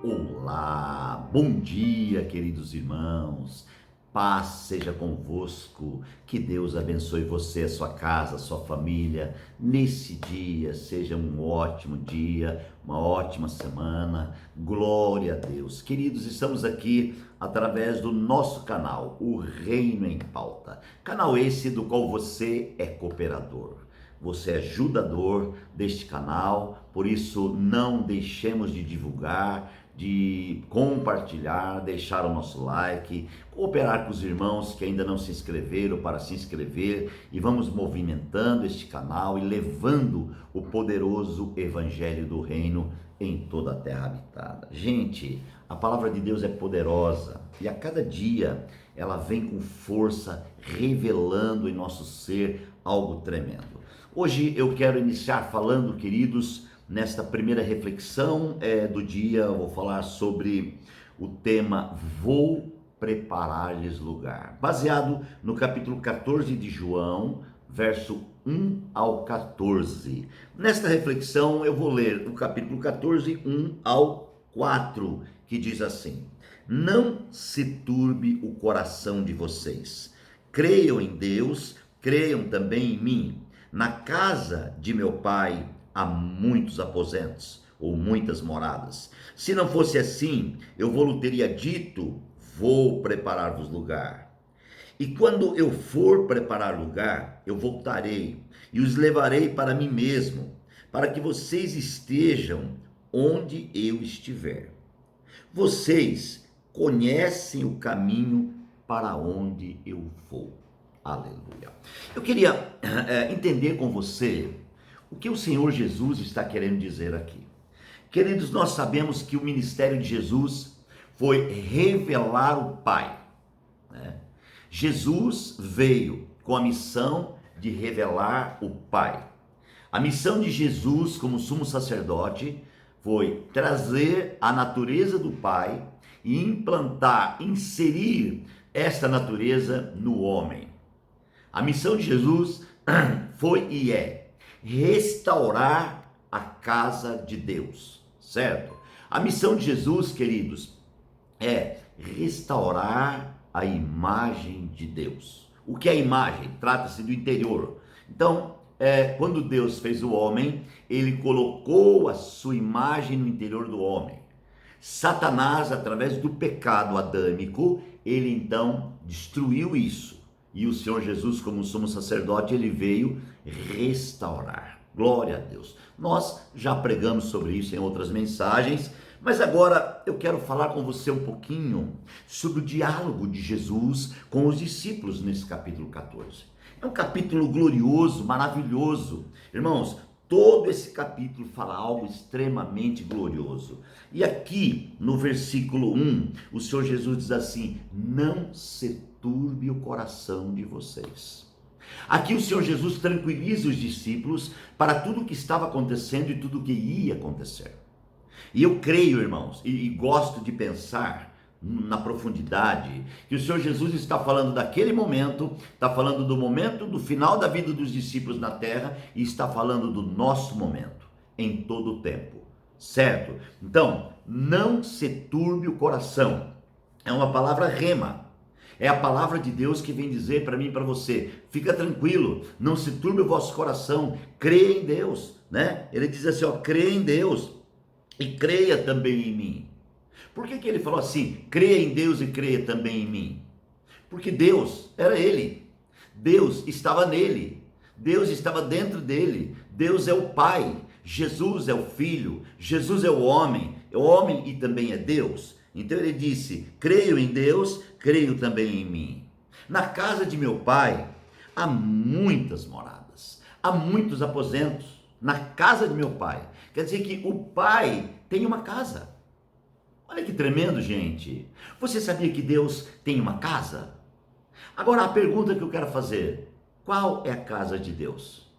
Olá, bom dia, queridos irmãos. Paz seja convosco. Que Deus abençoe você, a sua casa, a sua família. Nesse dia seja um ótimo dia, uma ótima semana. Glória a Deus. Queridos, estamos aqui através do nosso canal, o Reino em Pauta. Canal esse do qual você é cooperador. Você é ajudador deste canal, por isso não deixemos de divulgar, de compartilhar, deixar o nosso like, cooperar com os irmãos que ainda não se inscreveram para se inscrever, e vamos movimentando este canal e levando o poderoso evangelho do reino em toda a terra habitada. Gente, a palavra de Deus é poderosa e a cada dia ela vem com força, revelando em nosso ser algo tremendo. Hoje eu quero iniciar falando, queridos, nesta primeira reflexão do dia. Eu vou falar sobre o tema Vou preparar-lhes lugar, baseado no capítulo 14 de João, verso 1 ao 14. Nesta reflexão eu vou ler o capítulo 14, 1 ao 4, que diz assim: Não se turbe o coração de vocês. Creiam em Deus, creiam também em mim. Na casa de meu pai há muitos aposentos, ou muitas moradas. Se não fosse assim, eu vou-lhe teria dito: vou preparar-vos lugar. E quando eu for preparar lugar, eu voltarei e os levarei para mim mesmo, para que vocês estejam onde eu estiver. Vocês conhecem o caminho para onde eu vou. Aleluia. Eu queria entender com você o que o Senhor Jesus está querendo dizer aqui. Queridos, nós sabemos que o ministério de Jesus foi revelar o Pai, né? Jesus veio com a missão de revelar o Pai. A missão de Jesus como sumo sacerdote foi trazer a natureza do Pai e implantar, inserir esta natureza no homem. A missão de Jesus foi e é restaurar a casa de Deus, certo? A missão de Jesus, queridos, é restaurar a imagem de Deus. O que é a imagem? Trata-se do interior. Então, quando Deus fez o homem, ele colocou a sua imagem no interior do homem. Satanás, através do pecado adâmico, ele então destruiu isso. E o Senhor Jesus, como sumo sacerdote, ele veio restaurar. Glória a Deus. Nós já pregamos sobre isso em outras mensagens, mas agora eu quero falar com você um pouquinho sobre o diálogo de Jesus com os discípulos nesse capítulo 14. É um capítulo glorioso, maravilhoso. Irmãos, todo esse capítulo fala algo extremamente glorioso. E aqui no versículo 1, o Senhor Jesus diz assim: não se turbe o coração de vocês. Aqui o Senhor Jesus tranquiliza os discípulos para tudo o que estava acontecendo e tudo o que ia acontecer. E eu creio, irmãos, e gosto de pensar na profundidade, que o Senhor Jesus está falando daquele momento, está falando do momento do final da vida dos discípulos na terra e está falando do nosso momento, em todo o tempo, certo? Então, não se turbe o coração, é uma palavra rema, é a palavra de Deus que vem dizer para mim e para você: fica tranquilo, não se turbe o vosso coração, creia em Deus, né? Ele diz assim, ó, creia em Deus e creia também em mim. Por que ele falou assim, creia em Deus e creia também em mim? Porque Deus era ele, Deus estava nele, Deus estava dentro dele, Deus é o Pai, Jesus é o Filho, Jesus é o homem e também é Deus. Então ele disse, creio em Deus, creio também em mim. Na casa de meu Pai há muitas moradas, há muitos aposentos, na casa de meu Pai. Quer dizer que o Pai tem uma casa. Olha que tremendo, gente. Você sabia que Deus tem uma casa? Agora a pergunta que eu quero fazer: qual é a casa de Deus?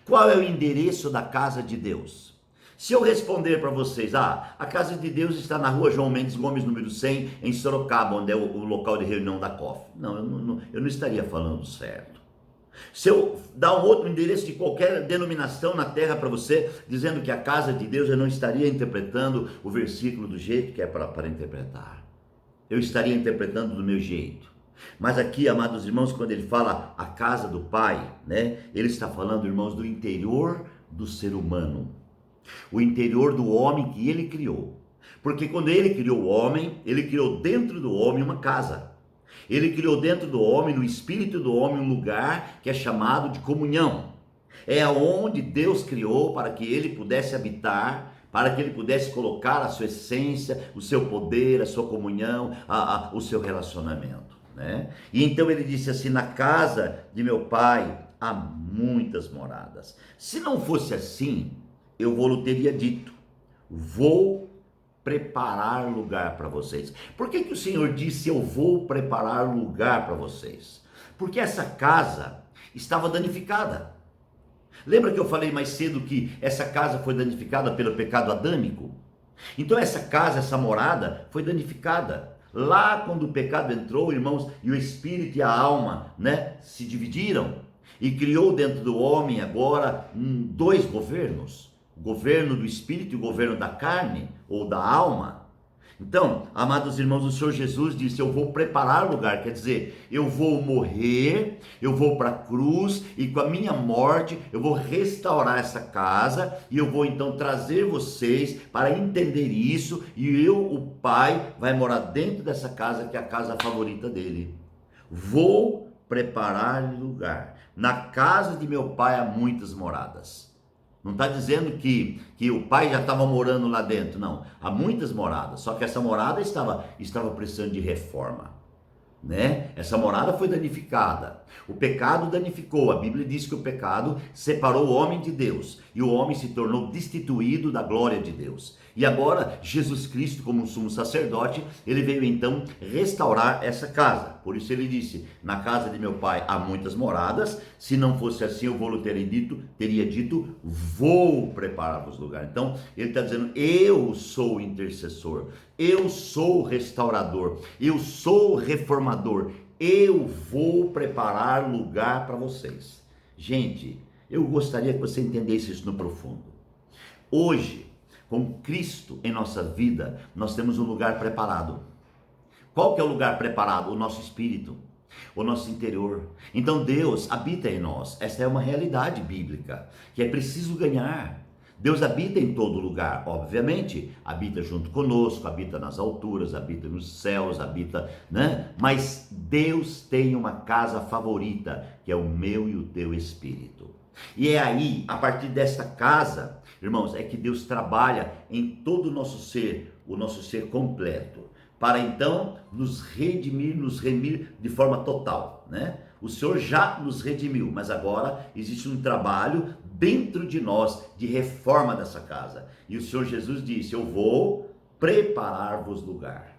Qual é o endereço da casa de Deus? Se eu responder para vocês, a casa de Deus está na rua João Mendes Gomes, número 100, em Sorocaba, onde é o local de reunião da COF. Não, eu não estaria falando certo. Se eu dar um outro endereço de qualquer denominação na terra para você, dizendo que a casa de Deus, eu não estaria interpretando o versículo do jeito que é para interpretar. Eu estaria interpretando do meu jeito. Mas aqui, amados irmãos, quando ele fala a casa do Pai, né? Ele está falando, irmãos, do interior do ser humano. O interior do homem que ele criou. Porque quando ele criou o homem, ele criou dentro do homem uma casa. Ele criou dentro do homem, no espírito do homem, um lugar que é chamado de comunhão. É onde Deus criou para que ele pudesse habitar, para que ele pudesse colocar a sua essência, o seu poder, a sua comunhão, o seu relacionamento, né? E então ele disse assim: na casa de meu pai há muitas moradas. Se não fosse assim, eu vou-lhe teria dito: vou preparar lugar para vocês. Por que o Senhor disse: eu vou preparar lugar para vocês? Porque essa casa estava danificada. Lembra que eu falei mais cedo que essa casa foi danificada pelo pecado adâmico? Então essa casa, essa morada foi danificada. Lá quando o pecado entrou, irmãos, e o espírito e a alma, né, se dividiram e criou dentro do homem agora dois governos. O governo do espírito e o governo da carne ou da alma. Então, amados irmãos, o Senhor Jesus disse: eu vou preparar lugar, quer dizer, eu vou morrer, eu vou para a cruz e com a minha morte eu vou restaurar essa casa e eu vou então trazer vocês para entender isso, e eu, o Pai, vai morar dentro dessa casa que é a casa favorita dele. Vou preparar lugar. Na casa de meu Pai há muitas moradas. Não está dizendo que o pai já estava morando lá dentro, não. Há muitas moradas, só que essa morada estava precisando de reforma, né? Essa morada foi danificada. O pecado danificou. A Bíblia diz que o pecado separou o homem de Deus e o homem se tornou destituído da glória de Deus. E agora Jesus Cristo, como um sumo sacerdote, ele veio então restaurar essa casa. Por isso ele disse: na casa de meu pai há muitas moradas. Se não fosse assim, eu vou teria dito, vou preparar-vos lugar. Então ele está dizendo: eu sou o intercessor, eu sou o restaurador, eu sou o reformador, eu vou preparar lugar para vocês. Gente, eu gostaria que você entendesse isso no profundo. Hoje, com Cristo em nossa vida, nós temos um lugar preparado. Qual que é o lugar preparado? O nosso espírito, o nosso interior. Então Deus habita em nós. Esta é uma realidade bíblica que é preciso ganhar. Deus habita em todo lugar, obviamente, habita junto conosco, habita nas alturas, habita nos céus, habita, né? Mas Deus tem uma casa favorita, que é o meu e o teu espírito. E é aí, a partir desta casa, irmãos, é que Deus trabalha em todo o nosso ser completo, para então nos remir de forma total, né? O Senhor já nos redimiu, mas agora existe um trabalho dentro de nós de reforma dessa casa. E o Senhor Jesus disse: eu vou preparar-vos lugar.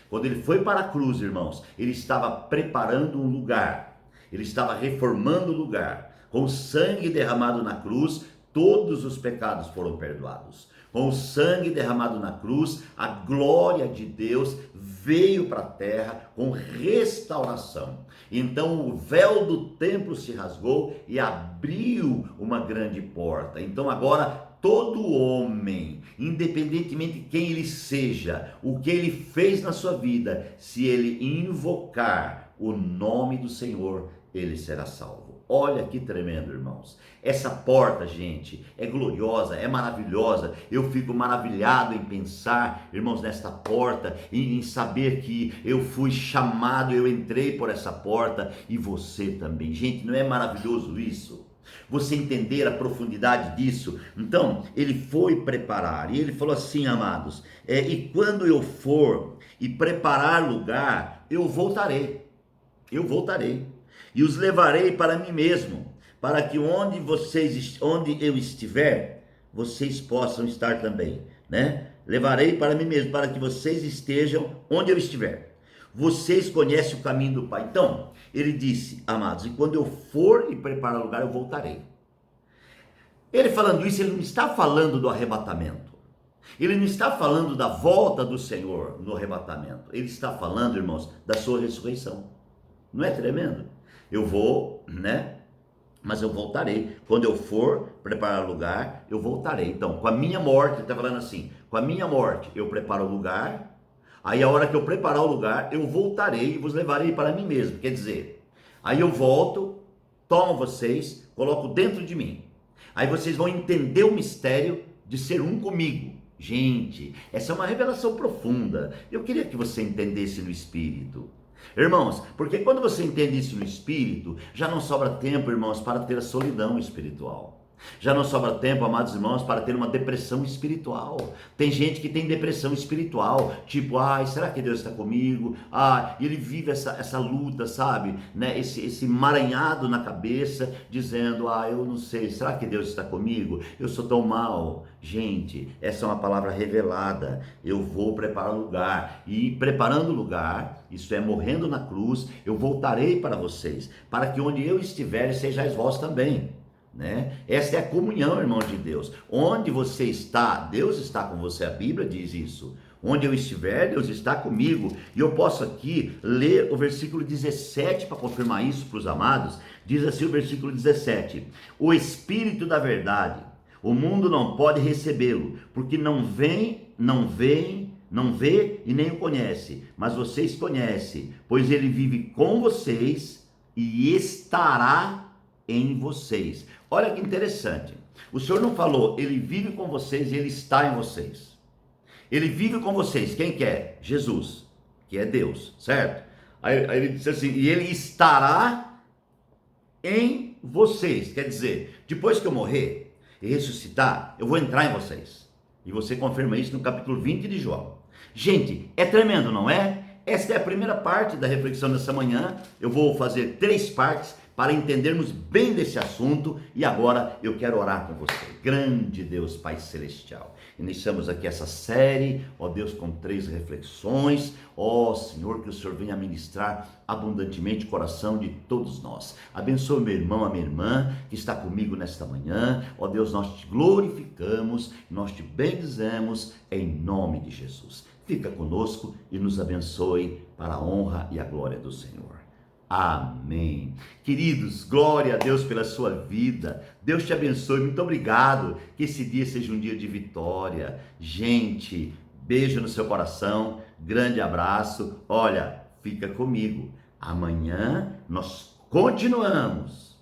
Quando ele foi para a cruz, irmãos, ele estava preparando um lugar, ele estava reformando o lugar. Com o sangue derramado na cruz, todos os pecados foram perdoados. Com o sangue derramado na cruz, a glória de Deus veio para a terra com restauração. Então o véu do templo se rasgou e abriu uma grande porta. Então agora todo homem, independentemente de quem ele seja, o que ele fez na sua vida, se ele invocar o nome do Senhor, ele será salvo. Olha que tremendo, irmãos. Essa porta, gente, é gloriosa, é maravilhosa. Eu fico maravilhado em pensar, irmãos, nesta porta, em saber que eu fui chamado, eu entrei por essa porta e você também. Gente, não é maravilhoso isso? Você entender a profundidade disso? Então, ele foi preparar, e ele falou assim, amados, e quando eu for e preparar lugar, eu voltarei, e os levarei para mim mesmo, para que onde eu estiver, vocês possam estar também, né? Levarei para mim mesmo, para que vocês estejam onde eu estiver. Vocês conhecem o caminho do Pai. Então, ele disse, amados, e quando eu for e preparar lugar, eu voltarei. Ele falando isso, ele não está falando do arrebatamento. Ele não está falando da volta do Senhor no arrebatamento. Ele está falando, irmãos, da sua ressurreição. Não é tremendo? Eu vou, né, mas eu voltarei. Quando eu for preparar o lugar, eu voltarei. Então, com a minha morte, ele está falando assim, com a minha morte eu preparo o lugar, aí a hora que eu preparar o lugar, eu voltarei e vos levarei para mim mesmo. Quer dizer, aí eu volto, tomo vocês, coloco dentro de mim. Aí vocês vão entender o mistério de ser um comigo. Gente, essa é uma revelação profunda. Eu queria que você entendesse no Espírito. Irmãos, porque quando você entende isso no Espírito, já não sobra tempo, irmãos, para ter a solidão espiritual. Já não sobra tempo, amados irmãos, para ter uma depressão espiritual. Tem gente que tem depressão espiritual, tipo, ai, será que Deus está comigo? Ah, e ele vive essa luta, sabe? Né? Esse emaranhado na cabeça, dizendo, ah, eu não sei, será que Deus está comigo? Eu sou tão mal. Gente, essa é uma palavra revelada. Eu vou preparar o lugar. E preparando o lugar, isto é, morrendo na cruz, eu voltarei para vocês, para que onde eu estiver, sejais vós também. Né? Essa é a comunhão, irmão de Deus. Onde você está, Deus está com você. A Bíblia diz isso. Onde eu estiver, Deus está comigo. E eu posso aqui ler o versículo 17 para confirmar isso para os amados. Diz assim o versículo 17: o Espírito da verdade, o mundo não pode recebê-lo, porque não vê e nem o conhece, mas vocês conhecem, pois ele vive com vocês e estará em vocês. Olha que interessante. O Senhor não falou, ele vive com vocês e ele está em vocês. Ele vive com vocês. Quem que é? Jesus, que é Deus, certo? Aí ele diz assim, e ele estará em vocês. Quer dizer, depois que eu morrer e ressuscitar, eu vou entrar em vocês. E você confirma isso no capítulo 20 de João. Gente, é tremendo, não é? Esta é a primeira parte da reflexão dessa manhã. Eu vou fazer 3 partes para entendermos bem desse assunto, e agora eu quero orar com você. Grande Deus, Pai Celestial, iniciamos aqui essa série, ó Deus, com 3 reflexões, ó Senhor, que o Senhor venha ministrar abundantemente o coração de todos nós. Abençoe meu irmão, a minha irmã, que está comigo nesta manhã, ó Deus, nós te glorificamos, nós te bendizemos, em nome de Jesus. Fica conosco e nos abençoe para a honra e a glória do Senhor. Amém. Queridos, glória a Deus pela sua vida. Deus te abençoe. Muito obrigado. Que esse dia seja um dia de vitória. Gente, beijo no seu coração. Grande abraço. Olha, fica comigo. Amanhã nós continuamos.